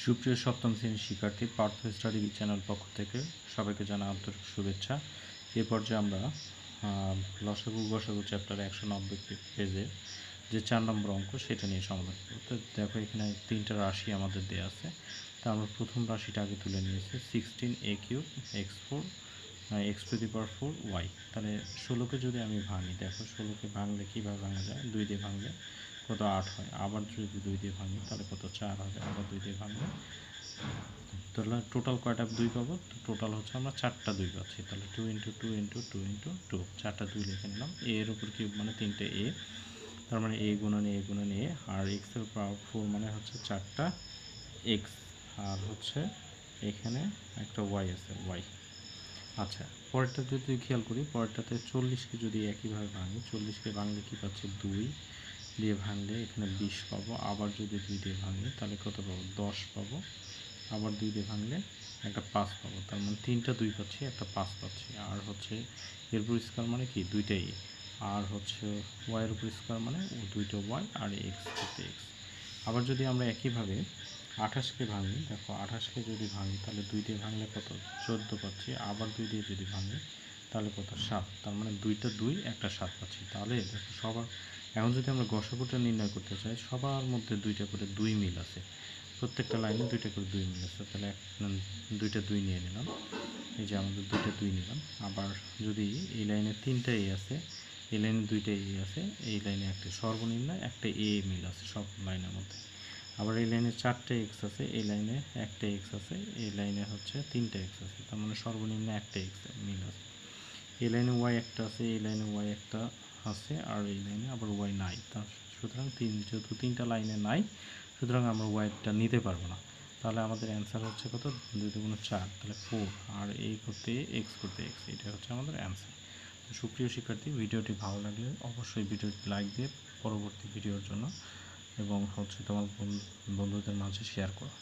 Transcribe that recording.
সুপ্রিয় সপ্তম শ্রেণীর শিক্ষার্থী, পার্থ স্টাডি চ্যানেল পক্ষ থেকে সবাইকে জানাই আন্তরিক শুভেচ্ছা। এ পর্যায়ে আমরা লসাগু গসাগু চ্যাপ্টার 190 পেজে যে 4 নম্বর অঙ্ক সেটা নিয়ে সমাধান করব। তো দেখো এখানে 3টা রাশি আমাদের দেওয়া আছে। তা আমরা প্রথম রাশিটা আগে তুলে নিয়েছি 16a³ x4 x⁴ y। তাহলে 16কে যদি আমি ভাঙি, দেখো 16কে ভাঙলে কীভাবে ভাঙা যায়? 2 দিয়ে ভাঙলে কত 8 হয়, আবার যদি 2 দিয়ে ভাঙি তাহলে কত 4 হবে, আবার 2 দিয়ে ভাঙলে তাহলে টোটাল কয়টা 2 পাবো? তো টোটাল হচ্ছে আমরা 4টা 2 পাচ্ছি। তাহলে 2 × 2 × 2 × 2 4টা 2 লিখে নিলাম। a এর উপর কিউব মানে 3টে a, তার মানে a গুণন a গুণন a, আর x এর পাওয়ার 4 মানে হচ্ছে 4টা x, আর হচ্ছে এখানে একটা y আছে y। আচ্ছা, পরেরটা যদি খেয়াল করি, পরেরটাতে 40কে যদি একইভাবে ভাঙি, 40কে ভাঙলে কী পাচ্ছি? 2 দিয়ে ভাঙলে এখানে 20 পাবো, আবার যদি 2 দিয়ে ভাঙি তাহলে কত পাবো? 10 পাবো, আবার 2 দিয়ে ভাঙলে একটা 5 পাবো। তার মানে 3টা 2 পাচ্ছি, একটা 5 পাচ্ছি। আর হচ্ছে এর উপর স্কোয়ার মানে কি? 2টাই, আর হচ্ছে ওয়াইয়ের উপর স্কোয়ার মানে 2টা ওয়াই, আর এক্স করতে এক্স। আবার যদি আমরা একইভাবে 28কে ভাঙি, দেখো 28কে যদি ভাঙি তাহলে 2 দিয়ে ভাঙলে কত? 14 পাচ্ছি, আবার 2 দিয়ে যদি ভাঙি তাহলে কত? 7। তার মানে 2টা 2 একটা 7 পাচ্ছি। তাহলে দেখো সবার, এখন যদি আমরা গসাগুটা নির্ণয় করতে চাই, সবার মধ্যে 2টা করে 2 মিল আছে, প্রত্যেকটা লাইনে 2টা করে 2 মিল আছে। তাহলে 2টা 2 নিয়ে নিলাম, এই যে আমাদের 2টা 2 নিলাম। আবার যদি এই লাইনে 3টা এ আছে, এই লাইনে 2টা এ আছে, এই লাইনে একটা সর্বনিম্ন একটা এ মিল আছে সব লাইনের মধ্যে। আবার এই লাইনে 4টে এক্স আছে, এই লাইনে একটা এক্স আছে, এই লাইনে হচ্ছে 3টা এক্স আছে, তার মানে সর্বনিম্ন একটা এক্স মিল আছে। এই লাইনে ওয়াই একটা আছে, এই লাইনে ওয়াই একটা আছে, আর এই লাইনে আবার ওয়াই নাই। তা সুতরাং যেহেতু 3টা লাইনে নাই, সুতরাং আমরা ওয়াইটা নিতে পারবো না। তাহলে আমাদের অ্যান্সার হচ্ছে কত? 2 × 4, তাহলে 4, আর এই করতে এক্স করতে এক্স, এটা হচ্ছে আমাদের অ্যান্সার। তো সুপ্রিয় শিক্ষার্থী, ভিডিওটি ভালো লাগলে অবশ্যই ভিডিওটি লাইক দিয়ে পরবর্তী ভিডিওর জন্য এবং হচ্ছে তোমার বন্ধুদের মাঝে শেয়ার করো।